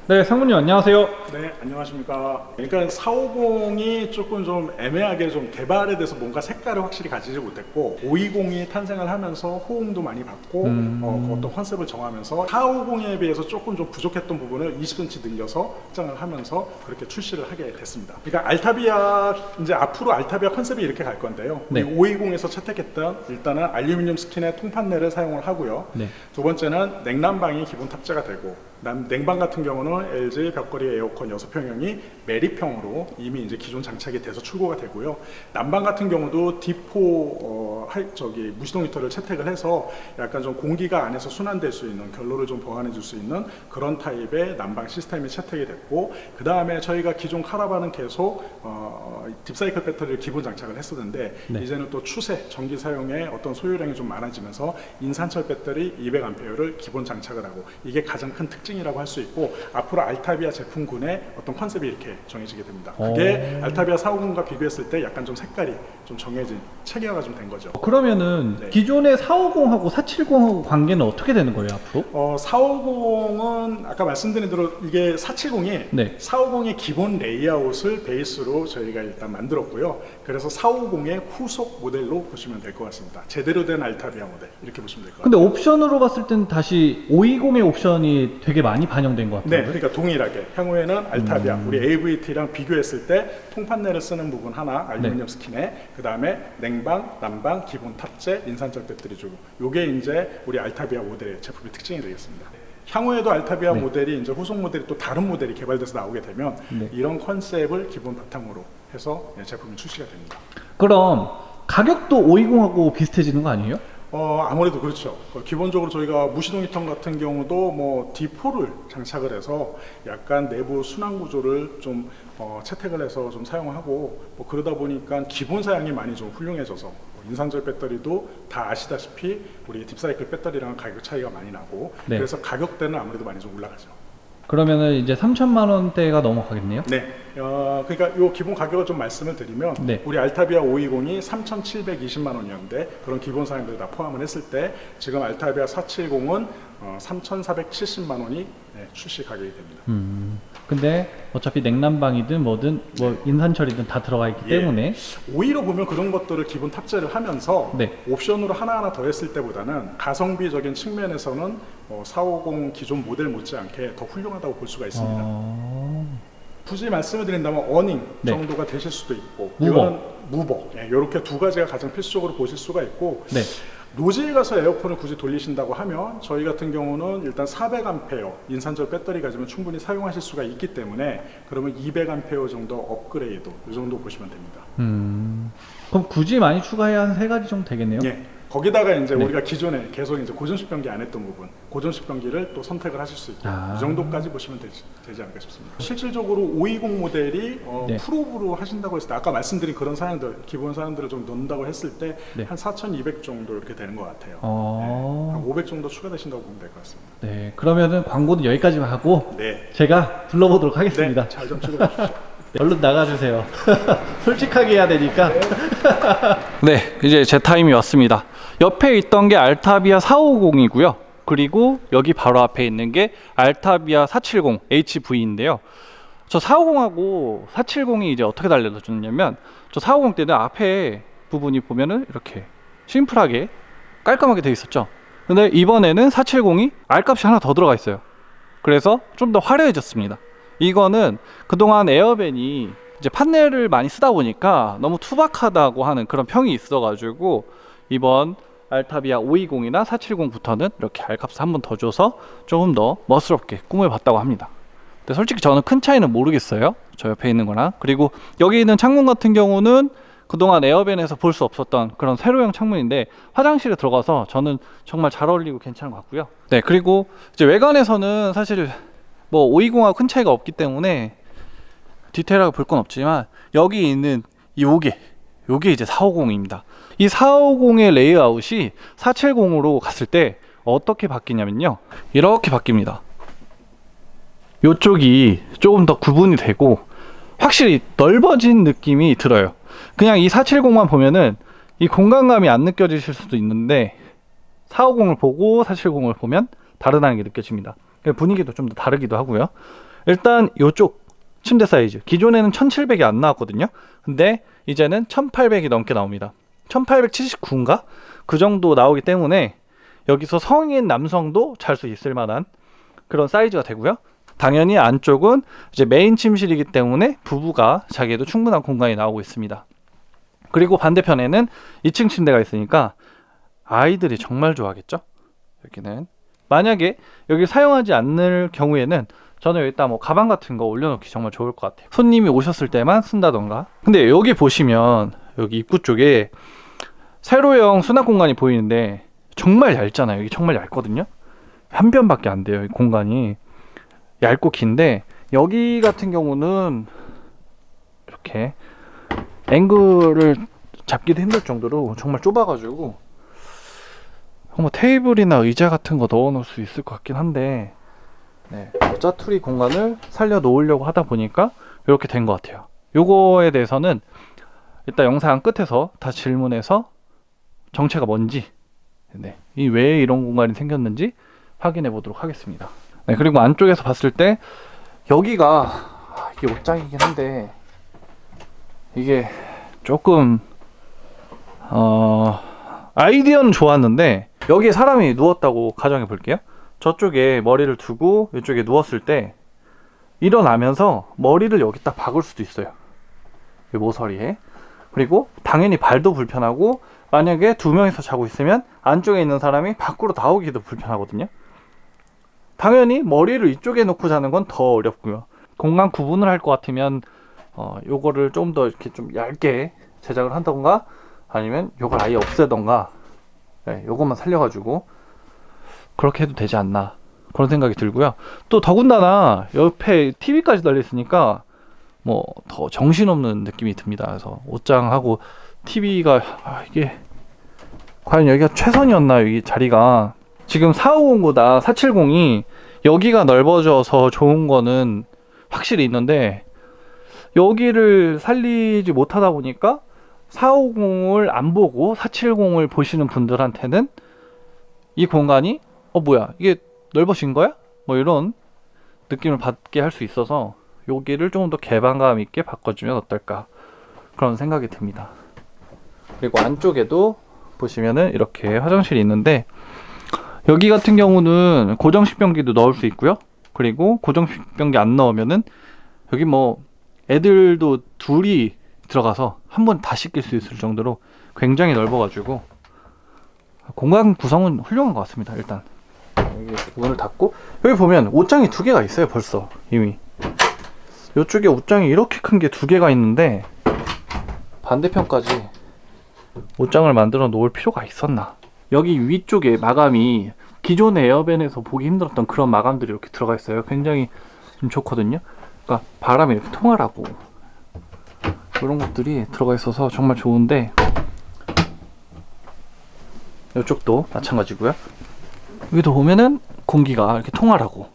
네, 상무님 안녕하세요. 네, 안녕하십니까. 그러니까 450이 조금 좀 애매하게 좀 개발에 대해서 뭔가 색깔을 확실히 가지지 못했고 520이 탄생을 하면서 호응도 많이 받고 어떤 컨셉을 정하면서 450에 비해서 조금 좀 부족했던 부분을 20cm 늘려서 확장을 하면서 그렇게 출시를 하게 됐습니다. 그러니까 알타비아 이제 앞으로 알타비아 컨셉이 이렇게 갈 건데요. 네. 520에서 채택했던 일단은 알루미늄 스킨의 통판넬을 사용을 하고요. 네. 두 번째는 냉난방이 기본 탑재가 되고 냉방 같은 경우는 LG 벽걸이 에어컨 6평형이 매립형으로 이미 이제 기존 장착이 돼서 출고가 되고요. 난방 같은 경우도 D4 무시동 히터를 채택을 해서 약간 좀 공기가 안에서 순환될 수 있는 결로를 좀 보완해 줄 수 있는 그런 타입의 난방 시스템이 채택이 됐고, 그 다음에 저희가 기존 카라반은 계속 딥사이클 배터리를 기본 장착을 했었는데 네. 이제는 또 추세 전기 사용에 어떤 소요량이 좀 많아지면서 인산철 배터리 200A를 기본 장착을 하고, 이게 가장 큰 특징이라고 할 수 있고, 앞으로 알타비아 제품군의 어떤 컨셉이 이렇게 정해지게 됩니다. 그게 알타비아 450과 비교했을 때 약간 좀 색깔이 좀 정해진 체계화가 좀 된 거죠. 그러면은 네. 기존의 450하고 470하고 관계는 어떻게 되는 거예요, 앞으로? 450은 아까 말씀드린 대로 이게 470이 네. 450의 기본 레이아웃을 베이스로 저희가 일단 만들었고요. 그래서 450의 후속 모델로 보시면 될 것 같습니다. 제대로 된 알타비아 모델 이렇게 보시면 될 것 같아요. 근데 옵션으로 봤을 때는 다시 520의 옵션이 되게 많이 반영된 것 같아요. 네, 그러니까 동일하게 향후에는 알타비아 우리 AVT랑 비교했을 때 통판넬을 쓰는 부분 하나 알루미늄 스킨에, 그 다음에 냉방, 난방, 기본 탑재, 인산철 배터리 주고, 요게 이제 우리 알타비아 모델의 제품의 특징이 되겠습니다. 향후에도 알타비아 네. 모델이 이제 후속 모델이 또 다른 모델이 개발돼서 나오게 되면 네. 이런 컨셉을 기본 바탕으로 해서 제품이 출시가 됩니다. 그럼 가격도 520하고 비슷해지는 거 아니에요? 아무래도 그렇죠. 기본적으로 저희가 무시동 히터 같은 경우도 뭐 D4를 장착을 해서 약간 내부 순환 구조를 좀 채택을 해서 좀 사용하고, 뭐 그러다 보니까 기본 사양이 많이 좀 훌륭해져서 인산철 배터리도 다 아시다시피 우리 딥사이클 배터리랑 가격 차이가 많이 나고, 네. 그래서 가격대는 아무래도 많이 좀 올라가죠. 그러면은 이제 3천만 원대가 넘어가겠네요? 네, 그러니까 요 기본 가격을 좀 말씀을 드리면 네. 우리 알타비아 520이 3,720만 원이었는데 그런 기본 사양들을 다 포함을 했을 때 지금 알타비아 470은 3,470만 원이 출시 가격이 됩니다. 근데 어차피 냉난방이든 뭐든 뭐 인산철이든 다 들어가 있기 예. 때문에 오히려 보면 그런 것들을 기본 탑재를 하면서 네. 옵션으로 하나하나 더 했을 때보다는 가성비적인 측면에서는 450 기존 모델 못지않게 더 훌륭하다고 볼 수가 있습니다. 굳이 말씀을 드린다면 어닝 네. 정도가 되실 수도 있고, 무버. 이거는 무버, 이렇게 두 가지가 가장 필수적으로 보실 수가 있고, 네. 노지에 가서 에어컨을 굳이 돌리신다고 하면 저희 같은 경우는 일단 400A 인산철 배터리 가지면 충분히 사용하실 수가 있기 때문에, 그러면 200A 정도 업그레이드 이 정도 보시면 됩니다. 그럼 굳이 많이 추가해야 한 3가지 정도 되겠네요? 예. 거기다가 이제 네. 우리가 기존에 계속 이제 고전식 변기 안 했던 부분, 고전식 변기를 또 선택을 하실 수 있고, 이 정도까지 보시면 되지 않을까 싶습니다. 실질적으로 520 모델이 네. 풀옵으로 하신다고 했을 때, 아까 말씀드린 그런 사양들, 기본 사양들을 좀 넣는다고 했을 때 네. 한 4,200 정도 이렇게 되는 것 같아요. 한 500 정도 추가되신다고 보면 될 것 같습니다. 네, 그러면은 광고는 여기까지만 하고 네. 제가 불러보도록 하겠습니다. 네, 잘 좀 찍어주십시오. 네, 얼른 나가주세요. 솔직하게 해야 되니까. 네, 이제 제 타임이 왔습니다. 옆에 있던 게 알타비아 450이고요. 그리고 여기 바로 앞에 있는 게 알타비아 470 HV인데요. 저 450하고 470이 이제 어떻게 달라졌냐면, 저 450 때는 앞에 부분이 보면은 이렇게 심플하게 깔끔하게 되어 있었죠. 근데 이번에는 470이 R값이 하나 더 들어가 있어요. 그래서 좀 더 화려해졌습니다. 이거는 그동안 에어밴이 이제 판넬을 많이 쓰다 보니까 너무 투박하다고 하는 그런 평이 있어가지고, 이번 알타비아 520이나 470부터는 이렇게 R값을 한 번 더 줘서 조금 더 멋스럽게 꾸며봤다고 합니다. 근데 솔직히 저는 큰 차이는 모르겠어요, 저 옆에 있는 거랑. 그리고 여기 있는 창문 같은 경우는 그동안 에어밴에서 볼 수 없었던 그런 세로형 창문인데, 화장실에 들어가서 저는 정말 잘 어울리고 괜찮은 것 같고요. 네, 그리고 이제 외관에서는 사실 뭐 520하고 큰 차이가 없기 때문에 디테일하게 볼 건 없지만, 여기 있는 요게 이제 450입니다. 이 450의 레이아웃이 470으로 갔을 때 어떻게 바뀌냐면요, 이렇게 바뀝니다. 이쪽이 조금 더 구분이 되고 확실히 넓어진 느낌이 들어요. 그냥 이 470만 보면은 이 공간감이 안 느껴지실 수도 있는데, 450을 보고 470을 보면 다르다는 게 느껴집니다. 분위기도 좀 더 다르기도 하고요. 일단 이쪽 침대 사이즈 기존에는 1700이 안 나왔거든요. 근데 이제는 1800이 넘게 나옵니다. 1879인가? 그 정도 나오기 때문에 여기서 성인 남성도 잘 수 있을 만한 그런 사이즈가 되고요. 당연히 안쪽은 이제 메인 침실이기 때문에 부부가 자기에도 충분한 공간이 나오고 있습니다. 그리고 반대편에는 2층 침대가 있으니까 아이들이 정말 좋아하겠죠. 여기는 만약에 여기 사용하지 않을 경우에는 저는 여기다 뭐 가방 같은 거 올려놓기 정말 좋을 것 같아요. 손님이 오셨을 때만 쓴다던가. 근데 여기 보시면 여기 입구 쪽에 세로형 수납 공간이 보이는데 정말 얇잖아요. 여기 정말 얇거든요. 한 변밖에 안 돼요. 이 공간이 얇고 긴데 여기 같은 경우는 이렇게 앵글을 잡기도 힘들 정도로 정말 좁아가지고 뭐 테이블이나 의자 같은 거 넣어 놓을 수 있을 것 같긴 한데 네, 짜투리 공간을 살려 놓으려고 하다 보니까 이렇게 된 것 같아요. 요거에 대해서는 이따 영상 끝에서 다 질문해서 정체가 뭔지, 네, 이 왜 이런 공간이 생겼는지 확인해 보도록 하겠습니다. 네, 그리고 안쪽에서 봤을 때 여기가 이게 옷장이긴 한데 이게 조금 아이디어는 좋았는데 여기에 사람이 누웠다고 가정해 볼게요. 저쪽에 머리를 두고 이쪽에 누웠을 때 일어나면서 머리를 여기 딱 박을 수도 있어요. 이 모서리에. 그리고 당연히 발도 불편하고 만약에 두 명이서 자고 있으면 안쪽에 있는 사람이 밖으로 나오기도 불편하거든요. 당연히 머리를 이쪽에 놓고 자는 건 더 어렵고요. 공간 구분을 할 것 같으면 요거를 좀 더 이렇게 좀 얇게 제작을 한던가 아니면 요걸 아예 없애던가, 네, 요것만 살려가지고 그렇게 해도 되지 않나 그런 생각이 들고요. 또 더군다나 옆에 TV까지 달려있으니까 뭐 더 정신없는 느낌이 듭니다. 그래서 옷장하고 TV가 이게 과연 여기가 최선이었나요? 이 자리가 지금 450보다 470이 여기가 넓어져서 좋은 거는 확실히 있는데 여기를 살리지 못하다 보니까 450을 안 보고 470을 보시는 분들한테는 이 공간이 뭐야 이게 넓어진 거야? 뭐 이런 느낌을 받게 할 수 있어서 여기를 조금 더 개방감 있게 바꿔주면 어떨까 그런 생각이 듭니다. 그리고 안쪽에도 보시면은 이렇게 화장실이 있는데 여기 같은 경우는 고정식변기도 넣을 수 있고요. 그리고 고정식변기 안 넣으면은 여기 뭐 애들도 둘이 들어가서 한 번 다 씻길 수 있을 정도로 굉장히 넓어가지고 공간 구성은 훌륭한 것 같습니다. 일단 여기 문을 닫고 여기 보면 옷장이 두 개가 있어요. 벌써 이미 이쪽에 옷장이 이렇게 큰 게 두 개가 있는데 반대편까지 옷장을 만들어 놓을 필요가 있었나. 여기 위쪽에 마감이 기존의 에어밴에서 보기 힘들었던 그런 마감들이 이렇게 들어가 있어요. 굉장히 좀 좋거든요. 그러니까 바람이 이렇게 통하라고 이런 것들이 들어가 있어서 정말 좋은데 이쪽도 마찬가지고요. 여기도 보면은 공기가 이렇게 통하라고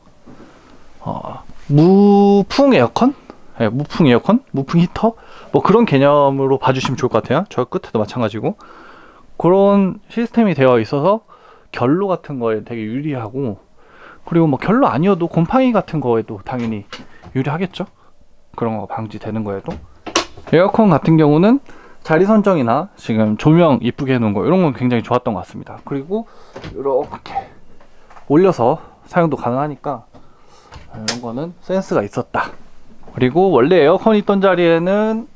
무풍 에어컨? 네, 무풍 에어컨? 무풍 히터? 뭐 그런 개념으로 봐주시면 좋을 것 같아요. 저 끝에도 마찬가지고 그런 시스템이 되어 있어서 결로 같은 거에 되게 유리하고 그리고 뭐 결로 아니어도 곰팡이 같은 거에도 당연히 유리하겠죠. 그런 거 방지되는 거에도. 에어컨 같은 경우는 자리 선정이나 지금 조명 이쁘게 해놓은 거 이런 건 굉장히 좋았던 것 같습니다. 그리고 이렇게 올려서 사용도 가능하니까 이런 거는 센스가 있었다. 그리고 원래 에어컨이 있던 자리에는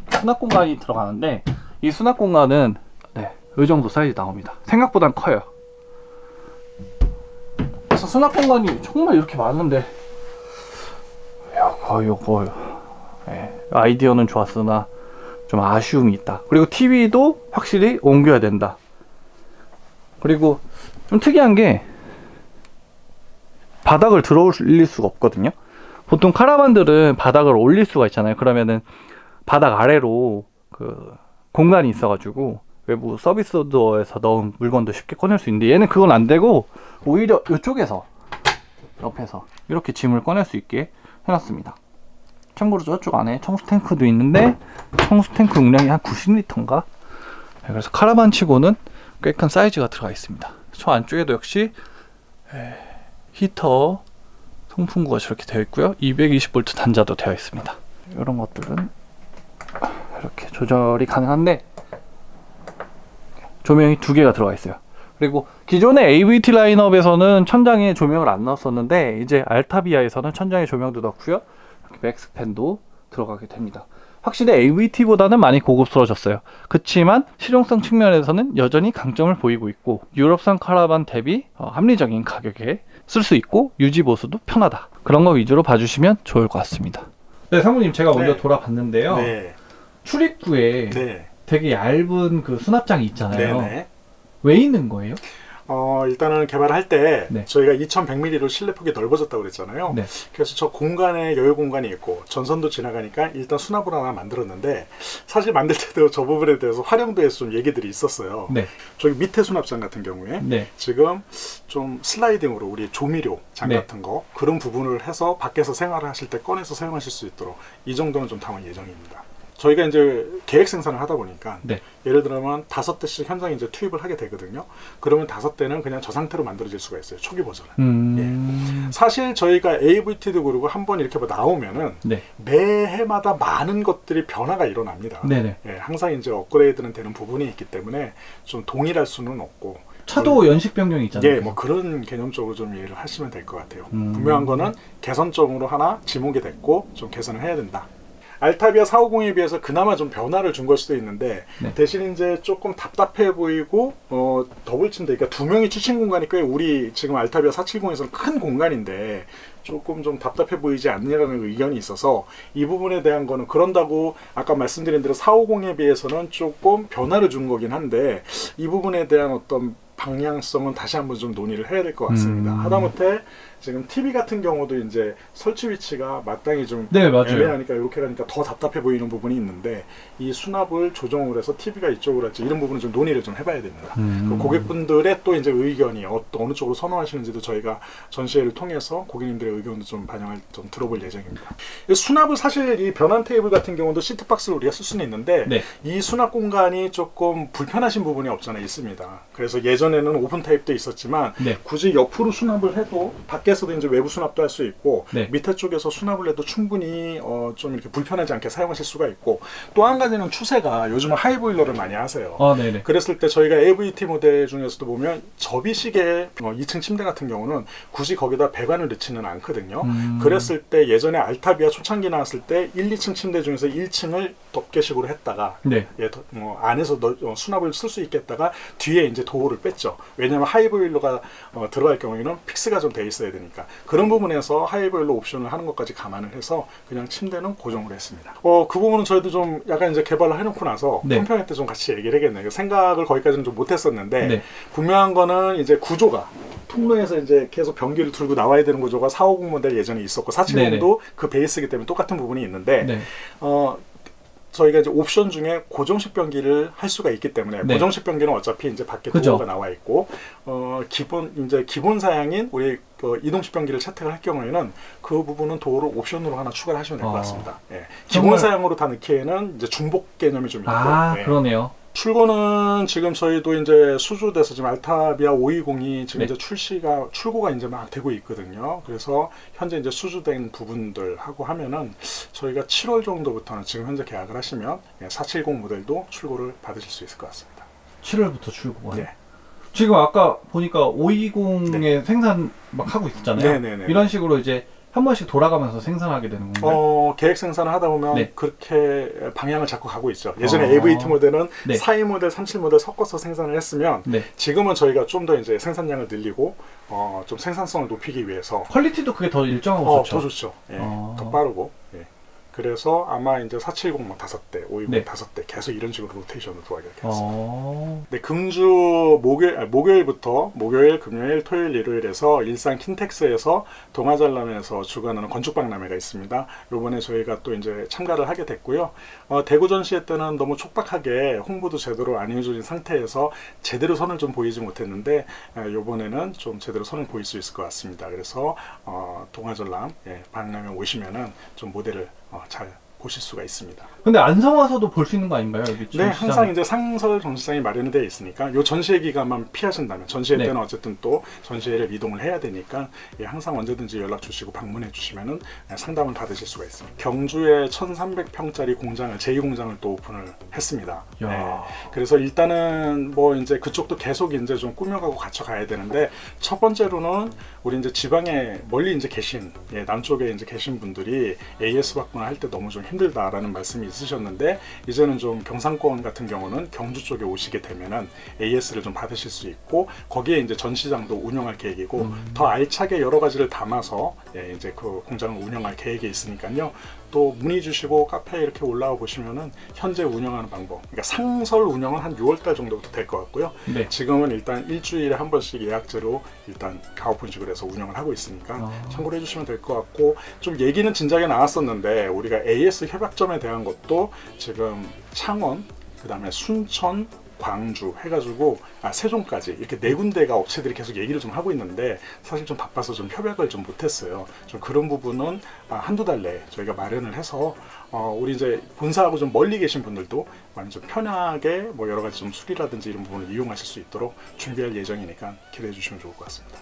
수납 공간이 들어가는데 이 수납 공간은 네, 이 정도 사이즈 나옵니다. 생각보단 커요. 그래서 수납 공간이 정말 이렇게 많은데 요거 네, 아이디어는 좋았으나 좀 아쉬움이 있다. 그리고 TV도 확실히 옮겨야 된다. 그리고 좀 특이한 게 바닥을 들어 올릴 수가 없거든요. 보통 카라반들은 바닥을 올릴 수가 있잖아요. 그러면은 바닥 아래로 그 공간이 있어가지고 외부 서비스 도어에서 넣은 물건도 쉽게 꺼낼 수 있는데 얘는 그건 안 되고 오히려 이쪽에서 옆에서 이렇게 짐을 꺼낼 수 있게 해놨습니다. 참고로 저쪽 안에 청수 탱크도 있는데 청수 탱크 용량이 한 90리터인가? 그래서 카라반 치고는 꽤 큰 사이즈가 들어가 있습니다. 저 안쪽에도 역시 히터 송풍구가 저렇게 되어 있고요. 220V 단자도 되어 있습니다. 이런 것들은 이렇게 조절이 가능한데 조명이 두 개가 들어가 있어요. 그리고 기존의 AVT 라인업에서는 천장에 조명을 안 넣었었는데 이제 알타비아에서는 천장에 조명도 넣고요. 이렇게 맥스팬도 들어가게 됩니다. 확실히 AVT보다는 많이 고급스러워졌어요. 그렇지만 실용성 측면에서는 여전히 강점을 보이고 있고 유럽산 카라반 대비 합리적인 가격에 쓸 수 있고 유지 보수도 편하다. 그런 거 위주로 봐주시면 좋을 것 같습니다. 네, 사모님 제가 먼저 돌아봤는데요. 네. 출입구에 네. 되게 얇은 그 수납장이 있잖아요. 네네. 왜 있는 거예요? 일단은 개발할 때 네. 저희가 2100mm로 실내 폭이 넓어졌다고 그랬잖아요. 네. 그래서 저 공간에 여유 공간이 있고 전선도 지나가니까 일단 수납을 하나 만들었는데 사실 만들 때도 저 부분에 대해서 활용도에서 좀 얘기들이 있었어요. 네. 저기 밑에 수납장 같은 경우에 네. 지금 좀 슬라이딩으로 우리 조미료 장 네. 같은 거 그런 부분을 해서 밖에서 생활을 하실 때 꺼내서 사용하실 수 있도록 이 정도는 좀 담을 예정입니다. 저희가 이제 계획 생산을 하다 보니까 네. 예를 들면 5대씩 현장에 이제 투입을 하게 되거든요. 그러면 5대는 그냥 저 상태로 만들어질 수가 있어요. 초기 버전은. 사실 저희가 AVT도 그러고 한번 이렇게 뭐 나오면은 네. 매해마다 많은 것들이 변화가 일어납니다. 네네. 예, 항상 이제 업그레이드는 되는 부분이 있기 때문에 좀 동일할 수는 없고. 차도 연식 변경이 있잖아요. 예, 뭐 그런 개념적으로 좀 이해를 하시면 될 것 같아요. 분명한 거는 개선점으로 하나 지목이 됐고 좀 개선을 해야 된다. 알타비아 450에 비해서 그나마 좀 변화를 준 걸 수도 있는데 네. 대신 이제 조금 답답해 보이고 더블 침대 그러니까 두 명이 취침 공간이 꽤 우리 지금 알타비아 470에서는 큰 공간인데 조금 좀 답답해 보이지 않느냐라는 의견이 있어서 이 부분에 대한 거는 그런다고 아까 말씀드린 대로 450에 비해서는 조금 변화를 준 거긴 한데 이 부분에 대한 어떤 방향성은 다시 한번 좀 논의를 해야 될 것 같습니다. 하다못해 지금 TV 같은 경우도 이제 설치 위치가 마땅히 좀 네, 맞아요. 애매하니까 이렇게 가니까 더 답답해 보이는 부분이 있는데 이 수납을 조정을 해서 TV가 이쪽으로 할지 이런 부분은 좀 논의를 좀 해봐야 됩니다. 그 고객분들의 또 이제 의견이 어느 쪽으로 선호하시는지도 저희가 전시회를 통해서 고객님들의 의견도 좀 반영을 좀 들어볼 예정입니다. 수납을 사실 이 변환 테이블 같은 경우도 시트박스를 우리가 쓸 수는 있는데 네. 이 수납 공간이 조금 불편하신 부분이 없잖아 있습니다. 그래서 예전에는 오픈 타입도 있었지만 네. 굳이 옆으로 수납을 해도 밖에서도 이제 외부 수납도 할 수 있고 네. 밑에 쪽에서 수납을 해도 충분히 좀 이렇게 불편하지 않게 사용하실 수가 있고 또 한 가지는 추세가 요즘은 하이보일러를 많이 하세요. 네네. 그랬을 때 저희가 AVT 모델 중에서도 보면 접이식의 2층 침대 같은 경우는 굳이 거기다 배관을 넣지는 않거든요. 그랬을 때 예전에 알타비아 초창기 나왔을 때 1, 2층 침대 중에서 1층을 덮개식으로 했다가 네. 안에서 수납을 쓸 수 있게 했다가 뒤에 이제 도어를 뺐죠. 왜냐하면 하이보일러가 들어갈 경우에는 픽스가 좀 돼 있어야 되니까 그런 부분에서 하이보일러 옵션을 하는 것까지 감안을 해서 그냥 침대는 고정을 했습니다. 그 부분은 저희도 좀 약간 이제 개발을 해놓고 나서 네. 평평회 때 좀 같이 얘기를 해야겠네요. 생각을 거기까지는 좀 못했었는데 네. 분명한 거는 이제 구조가 통로에서 이제 계속 변기를 들고 나와야 되는 구조가 450 모델 예전에 있었고 470도 그 베이스이기 때문에 똑같은 부분이 있는데 네. 저희가 이제 옵션 중에 고정식 변기를 할 수가 있기 때문에 네. 고정식 변기는 어차피 이제 밖에 그죠. 도어가 나와 있고 기본 사양인 우리 이동식 변기를 채택을 할 경우에는 그 부분은 도어를 옵션으로 하나 추가를 하시면 될 것 같습니다. 예. 기본 사양으로 다 넣기에는 이제 중복 개념이 좀 있고. 예. 그러네요. 출고는 지금 저희도 이제 수주돼서 지금 알타비아 520이 지금 네. 이제 출고가 이제 막 되고 있거든요. 그래서 현재 이제 수주된 부분들 하고 하면은 저희가 7월 정도부터는 지금 현재 계약을 하시면 470 모델도 출고를 받으실 수 있을 것 같습니다. 7월부터 출고가. 네. 지금 아까 보니까 520의 생산 막 하고 있었잖아요. 네네네. 이런 식으로 이제 한 번씩 돌아가면서 생산하게 되는 건가요? 계획 생산을 하다 보면 네. 그렇게 방향을 잡고 가고 있죠. 예전에 AVT 모델은 네. 42 모델, 37 모델 섞어서 생산을 했으면 네. 지금은 저희가 좀 더 이제 생산량을 늘리고 좀 생산성을 높이기 위해서 퀄리티도 그게 더 일정하고 좋죠. 더 좋죠. 예, 더 빠르고. 예. 그래서 아마 이제 470 뭐 5대, 520 네. 5대 계속 이런 식으로 로테이션을 들어가게 됐습니다. 네, 금주 목요일부터 목요일, 금요일, 토요일, 일요일에서 일산 킨텍스에서 동아전람에서 주관하는 건축박람회가 있습니다. 요번에 저희가 또 이제 참가를 하게 됐고요. 대구 전시회 때는 너무 촉박하게 홍보도 제대로 안 해주신 상태에서 제대로 선을 좀 보이지 못했는데 요번에는 좀 제대로 선을 보일 수 있을 것 같습니다. 그래서 동아전람 박람회 오시면은 좀 모델을 잘 보실 수가 있습니다. 근데 안성 와서도 볼 수 있는 거 아닌가요? 여기 네, 전시장? 항상 이제 상설 전시장이 마련되어 있으니까 요 전시회 기간만 피하신다면 전시회 네. 때는 어쨌든 또 전시회를 이동을 해야 되니까 예, 항상 언제든지 연락 주시고 방문해 주시면은 상담을 받으실 수가 있습니다. 경주에 1,300평짜리 공장을 제2공장을 또 오픈을 했습니다. 야. 네, 그래서 일단은 뭐 이제 그쪽도 계속 이제 좀 꾸며가고 갖춰가야 되는데 첫 번째로는 우리 이제 지방에 멀리 이제 계신 예, 남쪽에 이제 계신 분들이 AS 받거나 할 때 너무 좀 힘들다라는 말씀이 있으셨는데 이제는 좀 경상권 같은 경우는 경주 쪽에 오시게 되면은 AS를 좀 받으실 수 있고 거기에 이제 전시장도 운영할 계획이고 더 알차게 여러 가지를 담아서 예, 이제 그 공장을 운영할 계획이 있으니까요. 또 문의 주시고 카페에 이렇게 올라와 보시면은 현재 운영하는 방법, 그러니까 상설 운영은 한 6월달 정도부터 될 것 같고요. 네. 지금은 일단 일주일에 한 번씩 예약제로 일단 가오픈식으로 해서 운영을 하고 있으니까 참고를 해주시면 될 것 같고 좀 얘기는 진작에 나왔었는데 우리가 AS 협약점에 대한 것도 지금 창원, 그 다음에 순천, 광주 해가지고 세종까지 이렇게 네 군데가 업체들이 계속 얘기를 좀 하고 있는데 사실 좀 바빠서 좀 협약을 좀 못했어요. 좀 그런 부분은 한두 달 내에 저희가 마련을 해서 우리 이제 본사하고 좀 멀리 계신 분들도 많이 좀 편하게 뭐 여러 가지 좀 수리라든지 이런 부분을 이용하실 수 있도록 준비할 예정이니까 기대해 주시면 좋을 것 같습니다.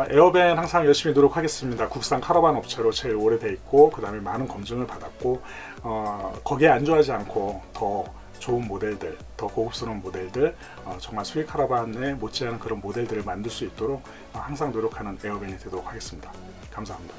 에어밴 항상 열심히 노력하겠습니다. 국산 카라반 업체로 제일 오래돼 있고 그 다음에 많은 검증을 받았고 거기에 안주하지 않고 더 좋은 모델들, 더 고급스러운 모델들, 정말 수익 카라반에 못지않은 그런 모델들을 만들 수 있도록 항상 노력하는 에어밴이 되도록 하겠습니다. 감사합니다.